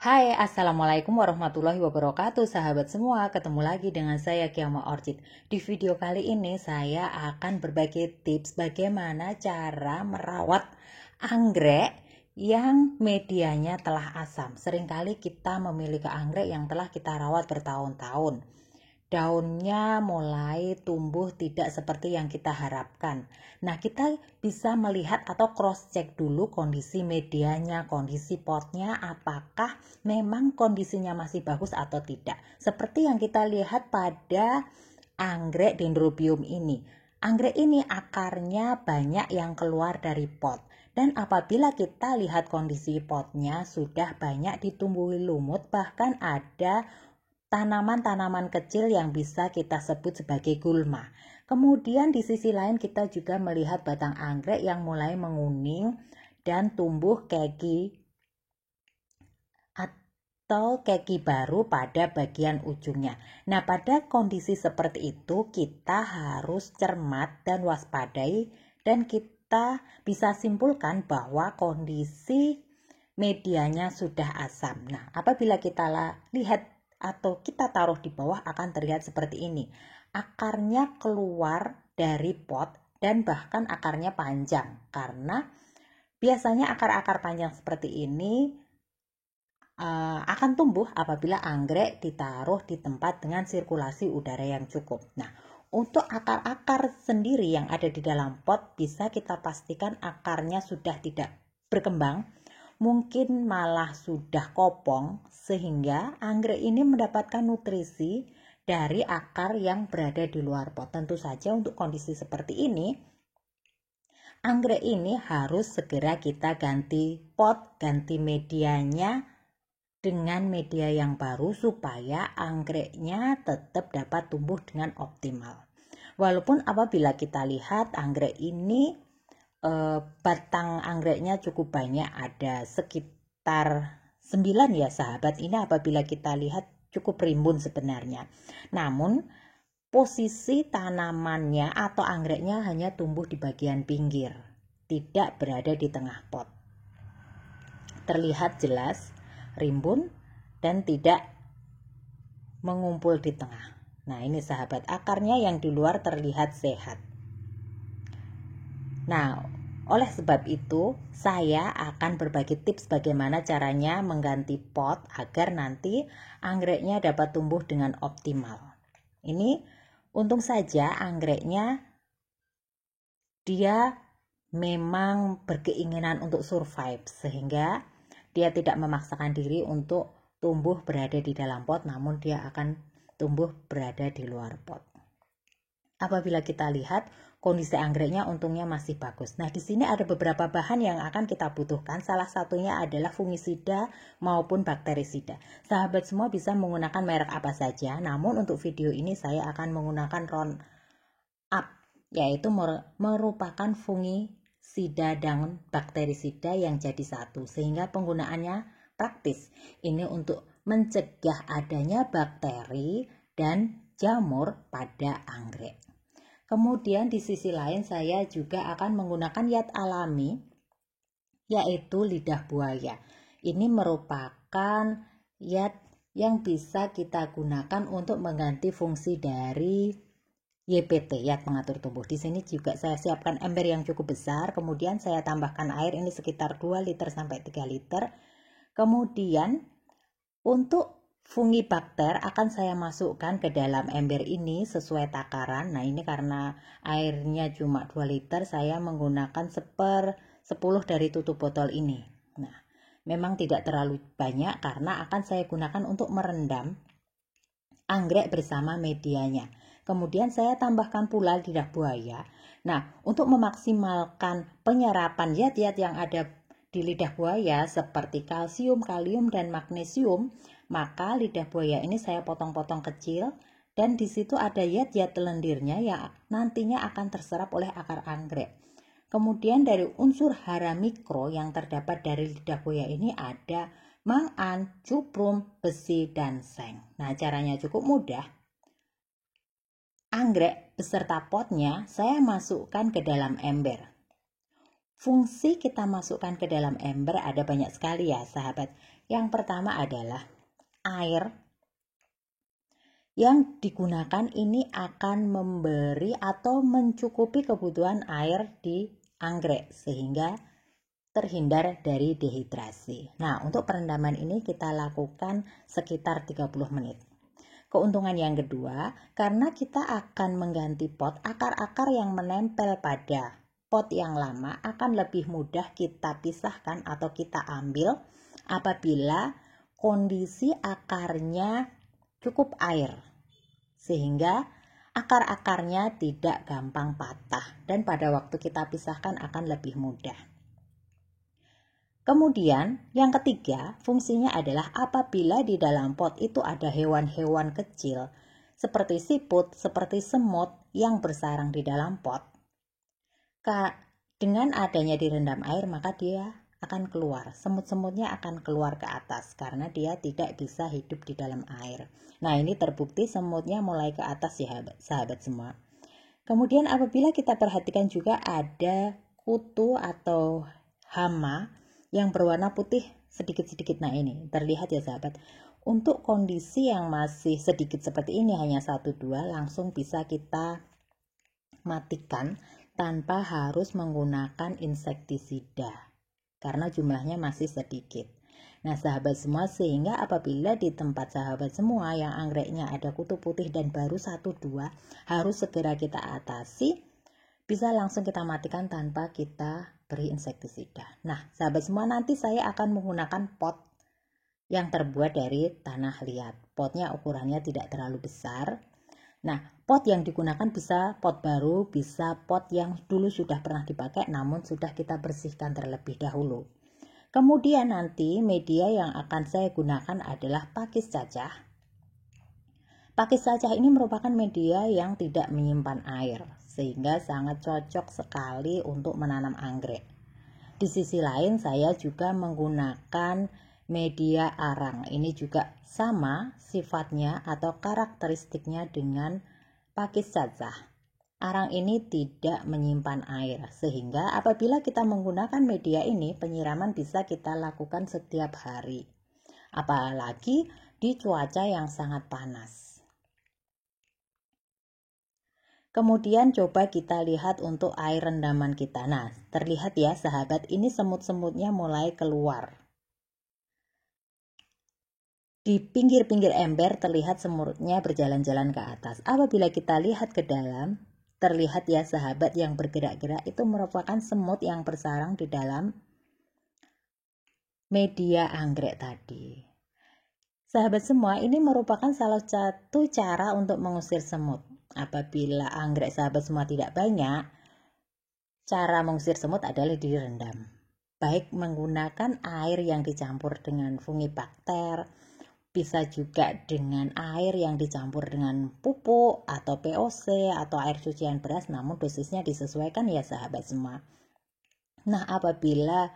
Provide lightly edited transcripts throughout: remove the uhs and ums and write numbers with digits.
Hai, Assalamualaikum warahmatullahi wabarakatuh sahabat semua. Ketemu lagi dengan saya Kiama Orchid. Di video kali ini saya akan berbagi tips bagaimana cara merawat anggrek yang medianya telah asam. Seringkali kita memiliki anggrek yang telah kita rawat bertahun-tahun. Daunnya mulai tumbuh tidak seperti yang kita harapkan. Nah, kita bisa melihat atau cross check dulu kondisi medianya, kondisi potnya, apakah memang kondisinya masih bagus atau tidak. Seperti yang kita lihat pada anggrek dendrobium ini. Anggrek ini akarnya banyak yang keluar dari pot. Dan apabila kita lihat kondisi potnya sudah banyak ditumbuhi lumut, bahkan ada tanaman-tanaman kecil yang bisa kita sebut sebagai gulma. Kemudian di sisi lain kita juga melihat batang anggrek yang mulai menguning dan tumbuh keki atau keki baru pada bagian ujungnya. Nah, pada kondisi seperti itu kita harus cermat dan waspadai, dan kita bisa simpulkan bahwa kondisi medianya sudah asam. Nah, apabila kita lihat atau kita taruh di bawah akan terlihat seperti ini. Akarnya keluar dari pot dan bahkan akarnya panjang, karena biasanya akar-akar panjang seperti ini akan tumbuh apabila anggrek ditaruh di tempat dengan sirkulasi udara yang cukup. Nah, untuk akar-akar sendiri yang ada di dalam pot bisa kita pastikan akarnya sudah tidak berkembang, mungkin malah sudah kopong, sehingga anggrek ini mendapatkan nutrisi dari akar yang berada di luar pot. Tentu saja untuk kondisi seperti ini, anggrek ini harus segera kita ganti pot, ganti medianya dengan media yang baru supaya anggreknya tetap dapat tumbuh dengan optimal. Walaupun apabila kita lihat anggrek ini batang anggreknya cukup banyak, ada sekitar 9 ya sahabat. Ini apabila kita lihat cukup rimbun sebenarnya. Namun posisi tanamannya atau anggreknya hanya tumbuh di bagian pinggir, tidak berada di tengah pot. Terlihat jelas rimbun dan tidak mengumpul di tengah. Nah, ini sahabat, akarnya yang di luar terlihat sehat. Nah, oleh sebab itu saya akan berbagi tips bagaimana caranya mengganti pot agar nanti anggreknya dapat tumbuh dengan optimal. Ini untung saja anggreknya dia memang berkeinginan untuk survive, sehingga dia tidak memaksakan diri untuk tumbuh berada di dalam pot, namun dia akan tumbuh berada di luar pot. Apabila kita lihat kondisi anggreknya untungnya masih bagus. Nah, di sini ada beberapa bahan yang akan kita butuhkan. Salah satunya adalah fungisida maupun bakterisida. Sahabat semua bisa menggunakan merek apa saja, namun untuk video ini saya akan menggunakan Roundup, yaitu merupakan fungisida dan bakterisida yang jadi satu, sehingga penggunaannya praktis. Ini untuk mencegah adanya bakteri dan jamur pada anggrek. Kemudian di sisi lain saya juga akan menggunakan yat alami, yaitu lidah buaya. Ini merupakan yat yang bisa kita gunakan untuk mengganti fungsi dari YPT, yat pengatur tumbuh. Di sini juga saya siapkan ember yang cukup besar, kemudian saya tambahkan air ini sekitar 2 liter sampai 3 liter. Kemudian untuk fungibakter akan saya masukkan ke dalam ember ini sesuai takaran. Nah, ini karena airnya cuma 2 liter, saya menggunakan 1/10 dari tutup botol ini. Nah, memang tidak terlalu banyak karena akan saya gunakan untuk merendam anggrek bersama medianya. Kemudian saya tambahkan pula lidah buaya. Nah, untuk memaksimalkan penyerapan zat-zat yang ada di lidah buaya seperti kalsium, kalium, dan magnesium, maka lidah buaya ini saya potong-potong kecil, dan di situ ada zat-zat lendirnya yang nantinya akan terserap oleh akar anggrek. Kemudian dari unsur hara mikro yang terdapat dari lidah buaya ini ada mangan, cuprum, besi, dan seng. Nah, caranya cukup mudah. Anggrek beserta potnya saya masukkan ke dalam ember. Fungsi kita masukkan ke dalam ember ada banyak sekali ya sahabat. Yang pertama adalah air yang digunakan ini akan memberi atau mencukupi kebutuhan air di anggrek sehingga terhindar dari dehidrasi. Nah, untuk perendaman ini kita lakukan sekitar 30 menit. Keuntungan yang kedua, karena kita akan mengganti pot, akar-akar yang menempel pada pot yang lama akan lebih mudah kita pisahkan atau kita ambil apabila kondisi akarnya cukup air, sehingga akar-akarnya tidak gampang patah dan pada waktu kita pisahkan akan lebih mudah. Kemudian yang ketiga, fungsinya adalah apabila di dalam pot itu ada hewan-hewan kecil seperti siput, seperti semut yang bersarang di dalam pot, dengan adanya direndam air maka dia akan keluar, semut-semutnya akan keluar ke atas karena dia tidak bisa hidup di dalam air. Nah, ini terbukti semutnya mulai ke atas ya sahabat semua. Kemudian apabila kita perhatikan juga ada kutu atau hama yang berwarna putih sedikit-sedikit. Nah, ini terlihat ya sahabat. Untuk kondisi yang masih sedikit seperti ini, hanya 1-2, langsung bisa kita matikan tanpa harus menggunakan insektisida karena jumlahnya masih sedikit. Nah, sahabat semua, sehingga apabila di tempat sahabat semua yang anggreknya ada kutu putih dan baru 1-2, harus segera kita atasi, bisa langsung kita matikan tanpa kita beri insektisida. Nah, sahabat semua, nanti saya akan menggunakan pot yang terbuat dari tanah liat. Potnya ukurannya tidak terlalu besar. Nah, pot yang digunakan bisa pot baru, bisa pot yang dulu sudah pernah dipakai namun sudah kita bersihkan terlebih dahulu. Kemudian nanti media yang akan saya gunakan adalah pakis cacah. Pakis cacah ini merupakan media yang tidak menyimpan air, sehingga sangat cocok sekali untuk menanam anggrek. Di sisi lain saya juga menggunakan media arang. Ini juga sama sifatnya atau karakteristiknya dengan pakis cacah. Arang ini tidak menyimpan air, sehingga apabila kita menggunakan media ini, penyiraman bisa kita lakukan setiap hari. Apalagi di cuaca yang sangat panas. Kemudian coba kita lihat untuk air rendaman kita. Nah, terlihat ya sahabat, ini semut-semutnya mulai keluar. Di pinggir-pinggir ember terlihat semutnya berjalan-jalan ke atas. Apabila kita lihat ke dalam, terlihat ya sahabat, yang bergerak-gerak itu merupakan semut yang bersarang di dalam media anggrek tadi. Sahabat semua, ini merupakan salah satu cara untuk mengusir semut. Apabila anggrek sahabat semua tidak banyak, cara mengusir semut adalah direndam. Baik menggunakan air yang dicampur dengan fungibakter, bisa juga dengan air yang dicampur dengan pupuk atau POC atau air cucian beras, namun dosisnya disesuaikan ya sahabat semua. Nah, apabila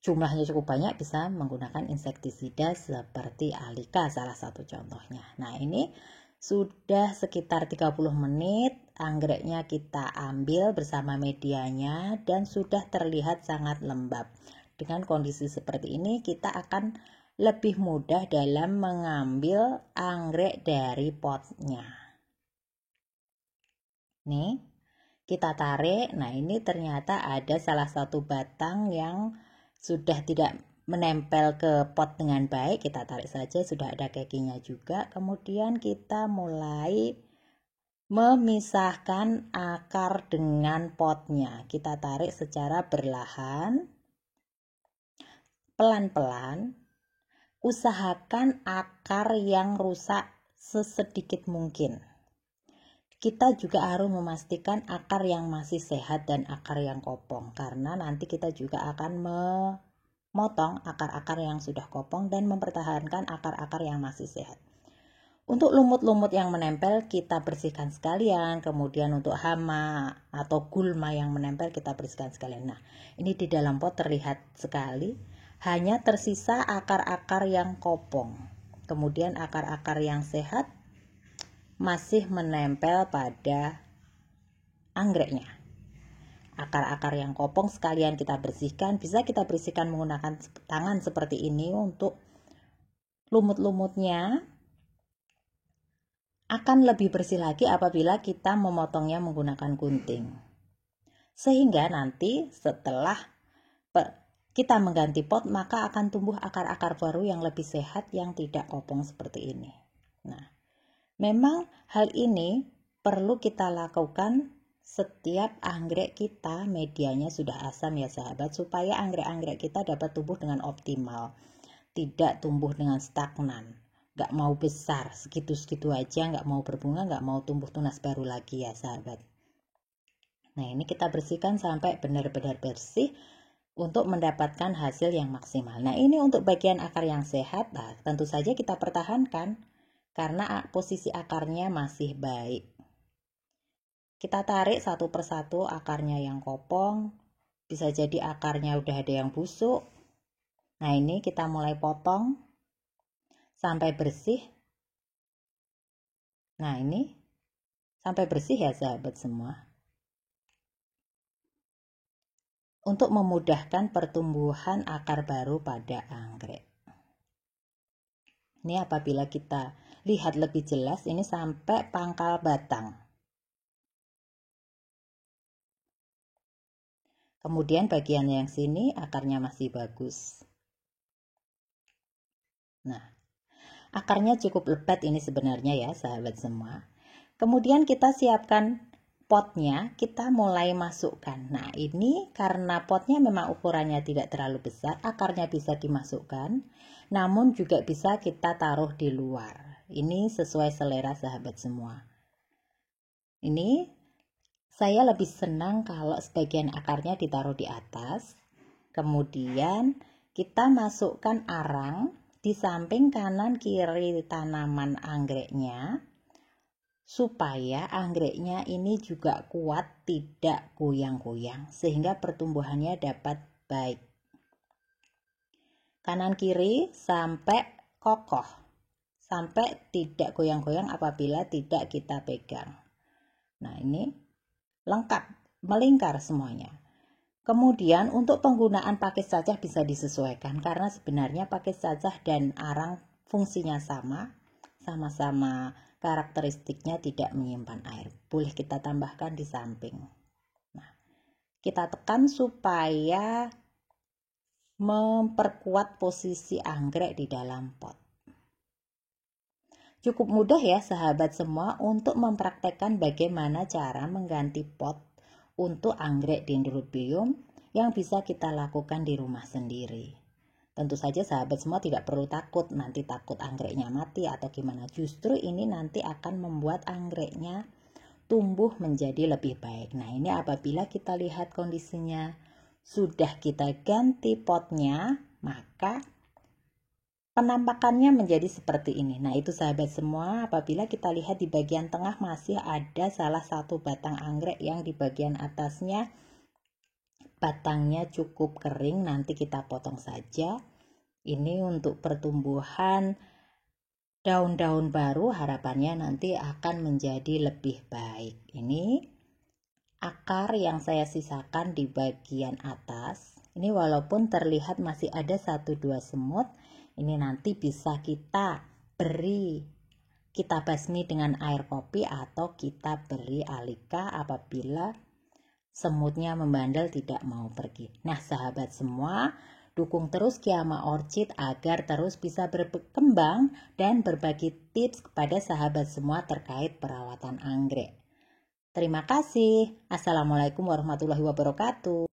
jumlahnya cukup banyak bisa menggunakan insektisida seperti Alika salah satu contohnya. Nah, ini sudah sekitar 30 menit anggreknya kita ambil bersama medianya dan sudah terlihat sangat lembab. Dengan kondisi seperti ini kita akan lebih mudah dalam mengambil anggrek dari potnya. Nih, kita tarik. Nah, ini ternyata ada salah satu batang yang sudah tidak menempel ke pot dengan baik. Kita tarik saja, sudah ada kakinya juga. Kemudian kita mulai memisahkan akar dengan potnya. Kita tarik secara berlahan, pelan-pelan. Usahakan akar yang rusak sesedikit mungkin. Kita juga harus memastikan akar yang masih sehat dan akar yang kopong, karena nanti kita juga akan memotong akar-akar yang sudah kopong dan mempertahankan akar-akar yang masih sehat. Untuk lumut-lumut yang menempel kita bersihkan sekalian, kemudian untuk hama atau gulma yang menempel kita bersihkan sekalian. Nah, ini di dalam pot terlihat sekali, hanya tersisa akar-akar yang kopong. Kemudian akar-akar yang sehat masih menempel pada anggreknya. akar-akar yang kopong sekalian kita bersihkan. Bisa kita bersihkan menggunakan tangan seperti ini. Untuk lumut-lumutnya akan lebih bersih lagi apabila kita memotongnya menggunakan gunting. Sehingga nanti setelah kita mengganti pot, maka akan tumbuh akar-akar baru yang lebih sehat, yang tidak kopong seperti ini. Nah, memang hal ini perlu kita lakukan setiap anggrek kita medianya sudah asam ya sahabat, supaya anggrek-anggrek kita dapat tumbuh dengan optimal, tidak tumbuh dengan stagnan, gak mau besar, segitu-segitu aja, gak mau berbunga, gak mau tumbuh tunas baru lagi ya sahabat. Nah, ini kita bersihkan sampai benar-benar bersih untuk mendapatkan hasil yang maksimal. Nah, ini untuk bagian akar yang sehat. Nah, tentu saja kita pertahankan karena posisi akarnya masih baik. Kita tarik satu persatu akarnya yang kopong. Bisa jadi akarnya udah ada yang busuk. Nah, ini kita mulai potong sampai bersih. Nah, ini sampai bersih ya sahabat semua. Untuk memudahkan pertumbuhan akar baru pada anggrek. Ini apabila kita lihat lebih jelas, ini sampai pangkal batang. Kemudian bagian yang sini akarnya masih bagus. Nah, akarnya cukup lebat ini sebenarnya ya sahabat semua. Kemudian kita siapkan potnya, kita mulai masukkan. Nah, ini karena potnya memang ukurannya tidak terlalu besar, akarnya bisa dimasukkan, namun juga bisa kita taruh di luar. Ini sesuai selera sahabat semua. Ini saya lebih senang kalau sebagian akarnya ditaruh di atas, kemudian kita masukkan arang di samping kanan kiri tanaman anggreknya, supaya anggreknya ini juga kuat, tidak goyang-goyang, sehingga pertumbuhannya dapat baik. Kanan kiri sampai kokoh, sampai tidak goyang-goyang apabila tidak kita pegang. Nah, ini lengkap, melingkar semuanya. Kemudian untuk penggunaan pakis cacah bisa disesuaikan, karena sebenarnya pakis cacah dan arang fungsinya sama-sama karakteristiknya tidak menyimpan air. Boleh kita tambahkan di samping. Nah, kita tekan supaya memperkuat posisi anggrek di dalam pot. Cukup mudah ya sahabat semua untuk mempraktekkan bagaimana cara mengganti pot untuk anggrek Dendrobium yang bisa kita lakukan di rumah sendiri. Tentu saja sahabat semua tidak perlu takut, nanti takut anggreknya mati atau gimana. Justru ini nanti akan membuat anggreknya tumbuh menjadi lebih baik. Nah, ini apabila kita lihat kondisinya sudah kita ganti potnya, maka penampakannya menjadi seperti ini. Nah, itu sahabat semua, apabila kita lihat di bagian tengah masih ada salah satu batang anggrek yang di bagian atasnya batangnya cukup kering, nanti kita potong saja. Ini untuk pertumbuhan daun-daun baru, harapannya nanti akan menjadi lebih baik. Ini akar yang saya sisakan di bagian atas. Ini walaupun terlihat masih ada 1-2 semut, ini nanti bisa kita basmi dengan air kopi atau kita beri alika apabila semutnya membandel tidak mau pergi. Nah sahabat semua, dukung terus Kiama Orchid agar terus bisa berkembang dan berbagi tips kepada sahabat semua terkait perawatan anggrek. Terima kasih. Assalamualaikum warahmatullahi wabarakatuh.